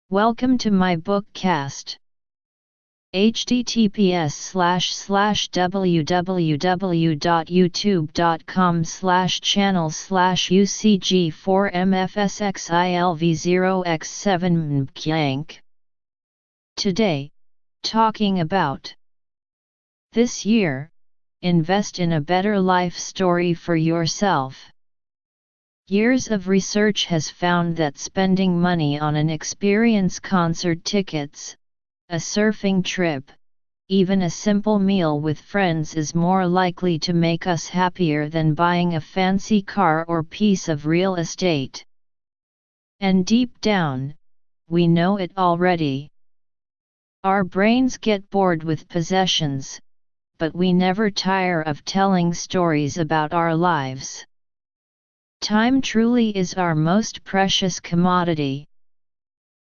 Welcome to my bookcast. https://www.youtube.com/channel/UC4MFSXILV0x7mkyank. Today, talking about this year, invest in a better life story for yourself. Years of research has found that spending money on an experience, concert tickets, a surfing trip, even a simple meal with friends is more likely to make us happier than buying a fancy car or piece of real estate. And deep down, we know it already. Our brains get bored with possessions, but we never tire of telling stories about our lives. Time truly is our most precious commodity.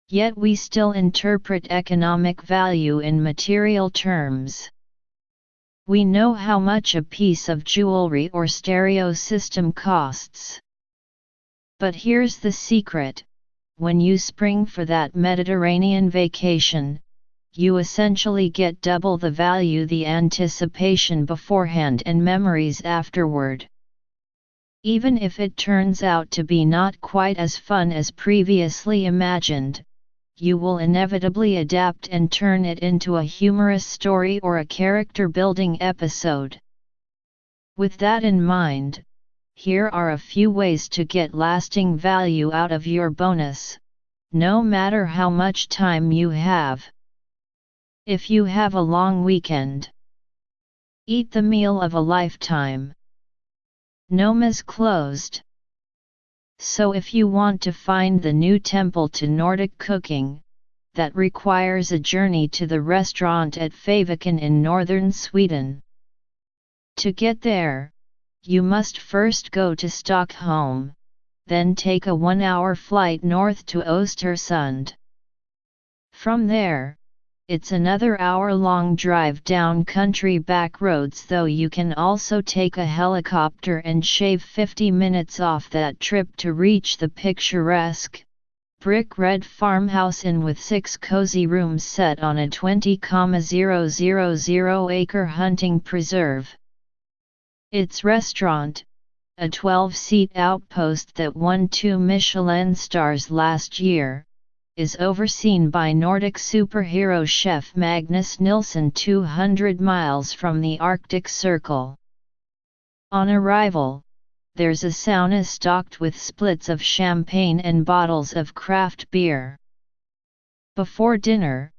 Yet we still interpret economic value in material terms. We know how much a piece of jewelry or stereo system costs. But here's the secret: when you spring for that Mediterranean vacation, you essentially get double the value, the anticipation beforehand and memories afterward. Even if it turns out to be not quite as fun as previously imagined, you will inevitably adapt and turn it into a humorous story or a character-building episode. With that in mind, here are a few ways to get lasting value out of your bonus, no matter how much time you have. If you have a long weekend, eat the meal of a lifetime. Nome is closed. So if you want to find the new temple to Nordic cooking, that requires a journey to the restaurant at Fäviken in northern Sweden. To get there, you must first go to Stockholm, then take a 1-hour flight north to Östersund. From there, it's another hour-long drive down country back roads, though you can also take a helicopter and shave 50 minutes off that trip to reach the picturesque, brick-red farmhouse inn with 6 cozy rooms set on a 20,000-acre hunting preserve. Its restaurant, a 12-seat outpost that won 2 Michelin stars last year, is overseen by Nordic superhero chef Magnus Nilsson 200 miles from the Arctic Circle. On arrival, there's a sauna stocked with splits of champagne and bottles of craft beer. Before dinner,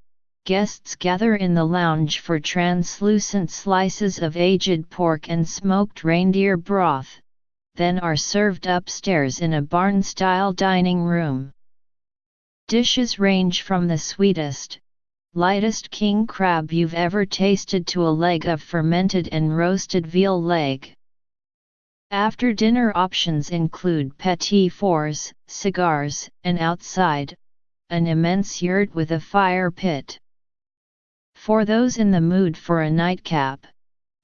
guests gather in the lounge for translucent slices of aged pork and smoked reindeer broth, then are served upstairs in a barn-style dining room. Dishes range from the sweetest, lightest king crab you've ever tasted to a leg of fermented and roasted veal leg. After-dinner options include petit fours, cigars, and outside, an immense yurt with a fire pit. For those in the mood for a nightcap,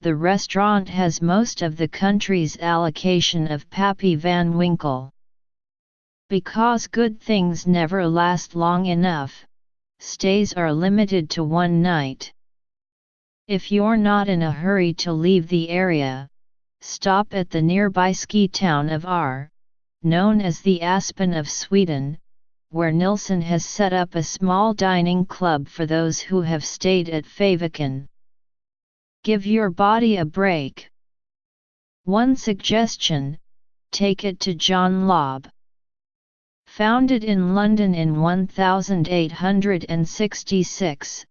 the restaurant has most of the country's allocation of Pappy Van Winkle. Because good things never last long enough, stays are limited to one night. If you're not in a hurry to leave the area, stop at the nearby ski town of Åre, known as the Aspen of Sweden, where Nilsson has set up a small dining club for those who have stayed at Fäviken. Give your body a break. One suggestion: take it to John Lobb. Founded in London in 1866,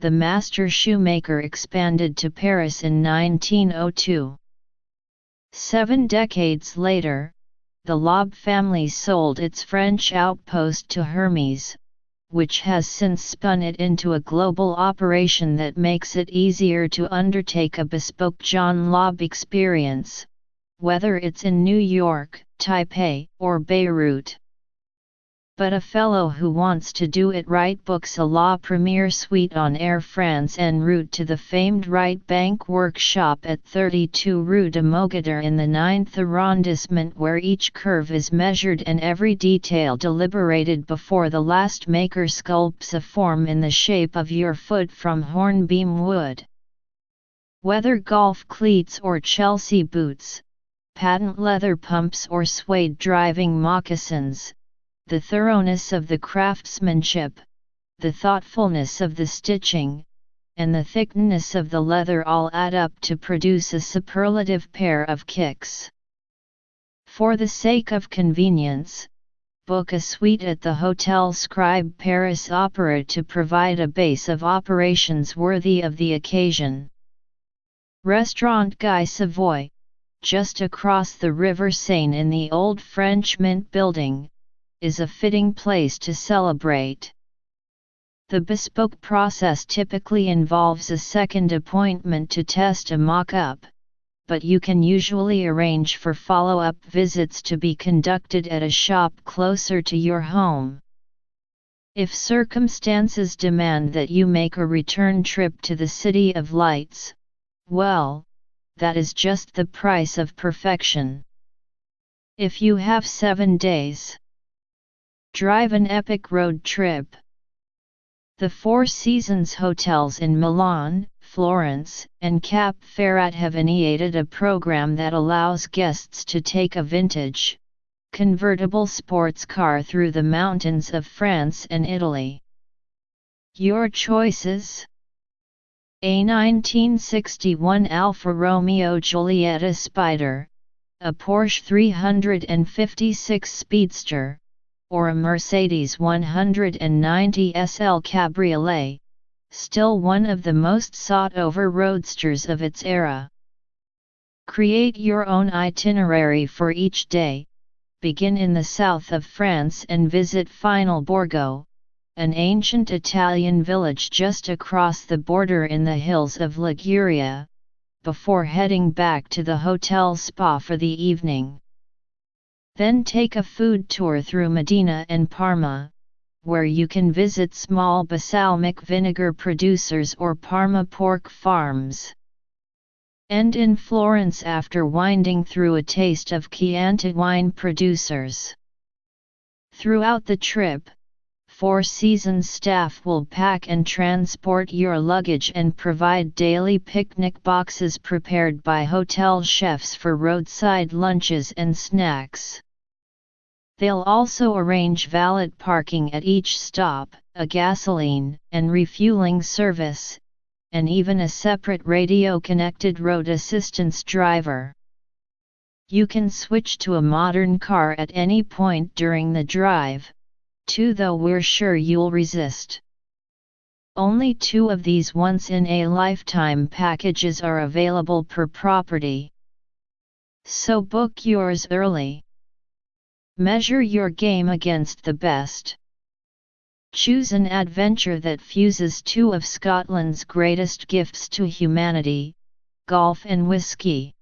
the master shoemaker expanded to Paris in 1902. 7 decades later, the Lobb family sold its French outpost to Hermès, which has since spun it into a global operation that makes it easier to undertake a bespoke John Lobb experience, whether it's in New York, Taipei, or Beirut. but a fellow who wants to do it right books a La Première suite on Air France en route to the famed Right Bank workshop at 32 Rue de Mogador in the 9th arrondissement, where each curve is measured and every detail deliberated before the last maker sculpts a form in the shape of your foot from hornbeam wood. Whether golf cleats or Chelsea boots, patent leather pumps or suede driving moccasins, the thoroughness of the craftsmanship, the thoughtfulness of the stitching, and the thickness of the leather all add up to produce a superlative pair of kicks. For the sake of convenience, book a suite at the Hotel Scribe Paris Opera to provide a base of operations worthy of the occasion. Restaurant Guy Savoy, just across the River Seine in the old French Mint building, is a fitting place to celebrate. The bespoke process typically involves a second appointment to test a mock-up, but you can usually arrange for follow-up visits to be conducted at a shop closer to your home. If circumstances demand that you make a return trip to the City of Lights, well, that is just the price of perfection. If you have 7 days, drive an epic road trip. The Four Seasons hotels in Milan, Florence, and Cap Ferrat have initiated a program that allows guests to take a vintage, convertible sports car through the mountains of France and Italy. Your choices? A 1961 Alfa Romeo Giulietta Spider, a Porsche 356 Speedster, or a Mercedes 190 SL Cabriolet, still one of the most sought-over roadsters of its era. Create your own itinerary for each day, begin in the south of France and visit Final Borgo, an ancient Italian village just across the border in the hills of Liguria, before heading back to the Hotel Spa for the evening. Then take a food tour through Modena and Parma, where you can visit small balsamic vinegar producers or Parma pork farms. End in Florence after winding through a taste of Chianti wine producers. Throughout the trip, Four Seasons staff will pack and transport your luggage and provide daily picnic boxes prepared by hotel chefs for roadside lunches and snacks. They'll also arrange valet parking at each stop, a gasoline and refueling service, and even a separate radio-connected road assistance driver. You can switch to a modern car at any point during the drive, too, though we're sure you'll resist. Only 2 of these once-in-a-lifetime packages are available per property. So book yours early. Measure your game against the best. Choose an adventure that fuses 2 of Scotland's greatest gifts to humanity, golf and whiskey.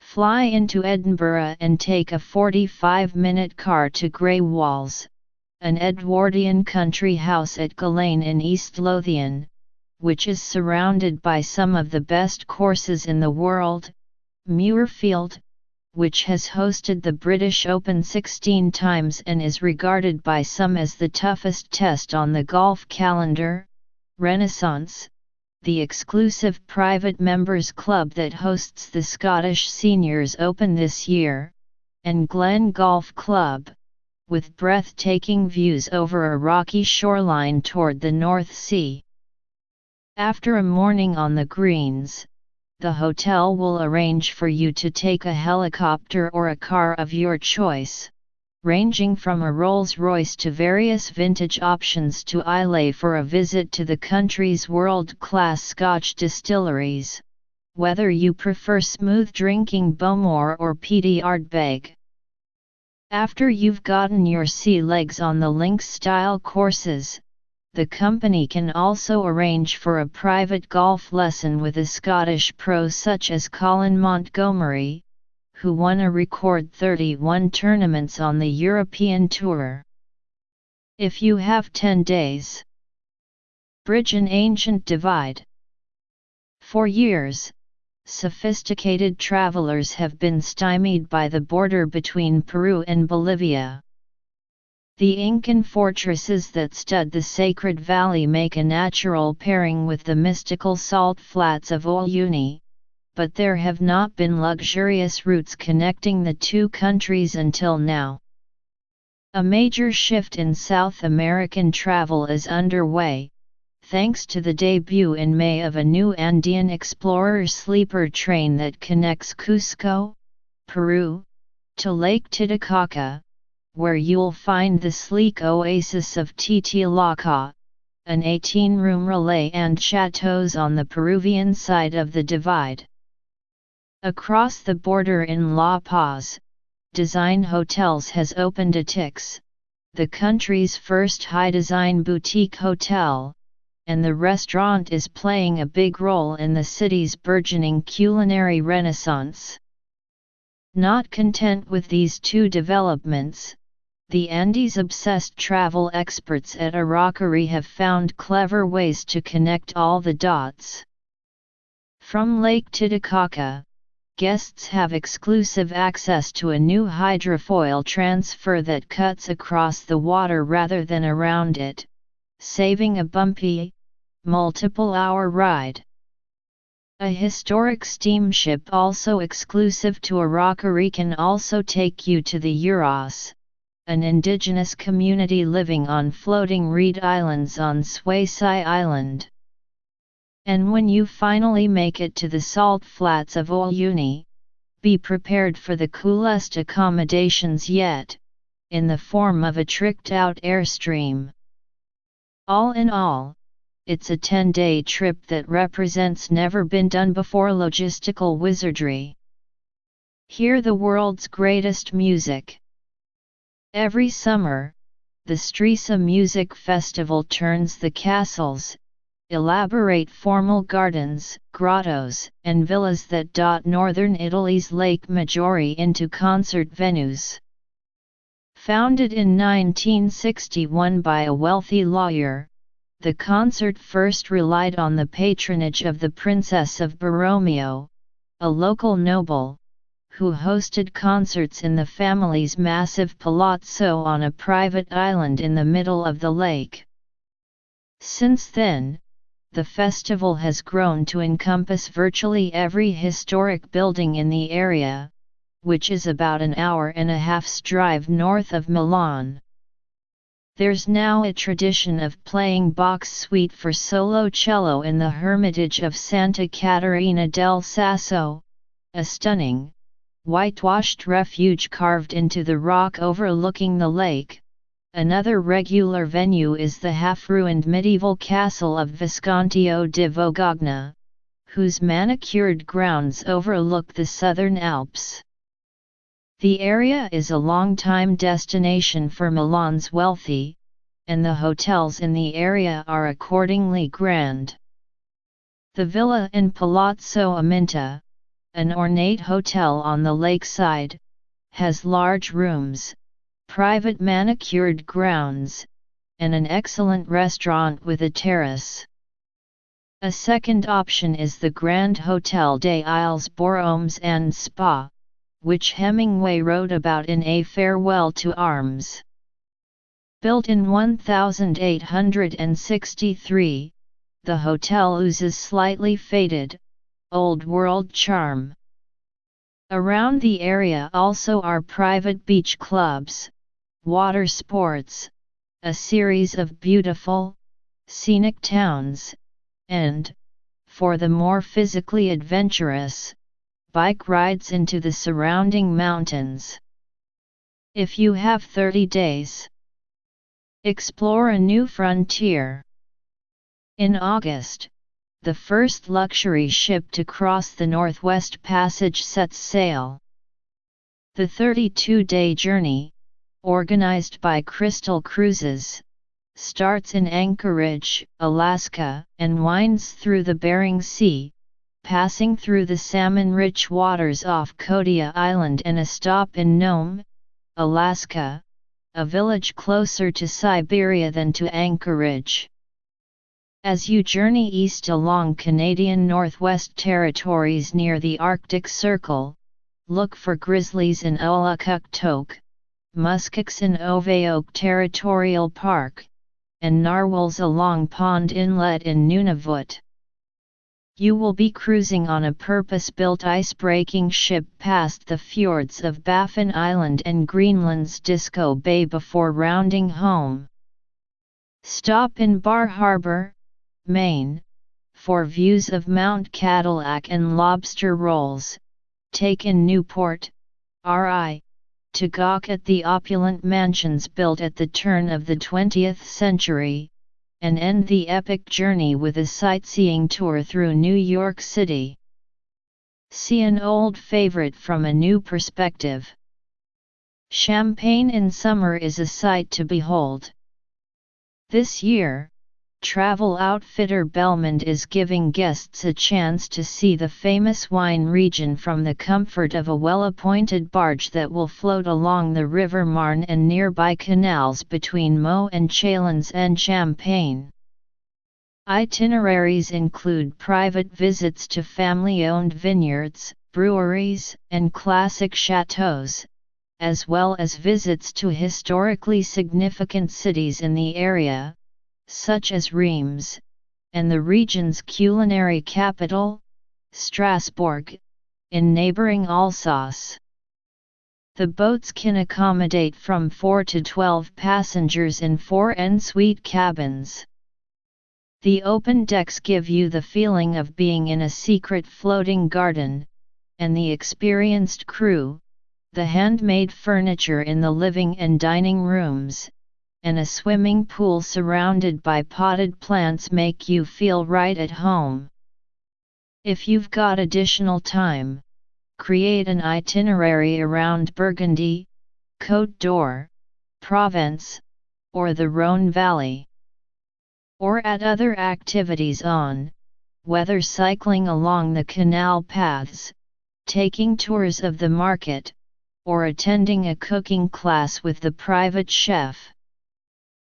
Fly into Edinburgh and take a 45-minute car to Grey Walls, an Edwardian country house at Gillane in East Lothian, which is surrounded by some of the best courses in the world, Muirfield, which has hosted the British Open 16 times and is regarded by some as the toughest test on the golf calendar, Renaissance, the exclusive private members club that hosts the Scottish Seniors Open this year, and Glen Golf Club, with breathtaking views over a rocky shoreline toward the North Sea. After a morning on the greens, the hotel will arrange for you to take a helicopter or a car of your choice, ranging from a Rolls-Royce to various vintage options to Islay for a visit to the country's world-class Scotch distilleries, whether you prefer smooth drinking Bowmore or peaty Ardbeg. After you've gotten your sea legs on the links-style courses, the company can also arrange for a private golf lesson with a Scottish pro such as Colin Montgomerie, who won a record 31 tournaments on the European Tour. If you have 10 days. Bridge an ancient divide. For years, sophisticated travelers have been stymied by the border between Peru and Bolivia. The Incan fortresses that stud the sacred valley make a natural pairing with the mystical salt flats of Uyuni, but there have not been luxurious routes connecting the two countries until now. A major shift in South American travel is underway, thanks to the debut in May of a new Andean Explorer sleeper train that connects Cusco, Peru, to Lake Titicaca, where you'll find the sleek oasis of Titilaca, an 18-room relay and chateaus on the Peruvian side of the divide. Across the border in La Paz, Design Hotels has opened Atix, the country's first high-design boutique hotel, and the restaurant is playing a big role in the city's burgeoning culinary renaissance. Not content with these two developments, the Andes-obsessed travel experts at Araucari have found clever ways to connect all the dots. From Lake Titicaca, guests have exclusive access to a new hydrofoil transfer that cuts across the water rather than around it, saving a bumpy, multiple-hour ride. A historic steamship also exclusive to Araucari can also take you to the Uros, an indigenous community living on floating reed islands on Suaysay Island. And when you finally make it to the salt flats of Uyuni, be prepared for the coolest accommodations yet, in the form of a tricked-out airstream. All in all, it's a 10-day trip that represents never-been-done-before logistical wizardry. Hear the world's greatest music. Every summer, the Stresa Music Festival turns the castles, elaborate formal gardens, grottos, and villas that dot northern Italy's Lake Maggiore into concert venues. Founded in 1961 by a wealthy lawyer, the concert first relied on the patronage of the Princess of Borromeo, a local noble, who hosted concerts in the family's massive palazzo on a private island in the middle of the lake. Since then, the festival has grown to encompass virtually every historic building in the area, which is about an hour-and-a-half's drive north of Milan. There's now a tradition of playing Bach's Suite for solo cello in the Hermitage of Santa Caterina del Sasso, a stunning, whitewashed refuge carved into the rock overlooking the lake. Another regular venue is the half-ruined medieval castle of Visconteo di Vogagna, whose manicured grounds overlook the southern Alps. The area is a long-time destination for Milan's wealthy, and the hotels in the area are accordingly grand. The Villa in Palazzo Aminta, an ornate hotel on the lakeside, has large rooms, private manicured grounds, and an excellent restaurant with a terrace. A second option is the Grand Hotel des Isles Borromées and Spa, which Hemingway wrote about in A Farewell to Arms. Built in 1863, the hotel oozes slightly faded, old-world charm. Around the area also are private beach clubs, water sports, a series of beautiful, scenic towns, and, for the more physically adventurous, bike rides into the surrounding mountains. If you have 30 days, explore a new frontier. In August, the first luxury ship to cross the Northwest Passage sets sail. The 32-day journey, organized by Crystal Cruises, starts in Anchorage, Alaska, and winds through the Bering Sea, passing through the salmon-rich waters off Kodia Island and a stop in Nome, Alaska, a village closer to Siberia than to Anchorage. As you journey east along Canadian Northwest Territories near the Arctic Circle, look for grizzlies in Ollokuktok, muskox in Oveok Territorial Park, and narwhals along Pond Inlet in Nunavut. You will be cruising on a purpose-built ice-breaking ship past the fjords of Baffin Island and Greenland's Disco Bay before rounding home. Stop in Bar Harbor, Maine, for views of Mount Cadillac and lobster rolls. Take in Newport, RI, to gawk at the opulent mansions built at the turn of the 20th century, and end the epic journey with a sightseeing tour through New York City. See an old favorite from a new perspective. Champaign in summer is a sight to behold. This year, travel outfitter Belmond is giving guests a chance to see the famous wine region from the comfort of a well-appointed barge that will float along the River Marne and nearby canals between Meaux and Chalons and Champaign. Itineraries include private visits to family-owned vineyards, breweries, and classic chateaux, as well as visits to historically significant cities in the area, such as Reims, and the region's culinary capital, Strasbourg, in neighboring Alsace. The boats can accommodate from 4 to 12 passengers in 4 en-suite cabins. The open decks give you the feeling of being in a secret floating garden, and the experienced crew, the handmade furniture in the living and dining rooms, and a swimming pool surrounded by potted plants make you feel right at home. If you've got additional time, create an itinerary around Burgundy, Côte d'Or, Provence, or the Rhône Valley. Or add other activities on, whether cycling along the canal paths, taking tours of the market, or attending a cooking class with the private chef.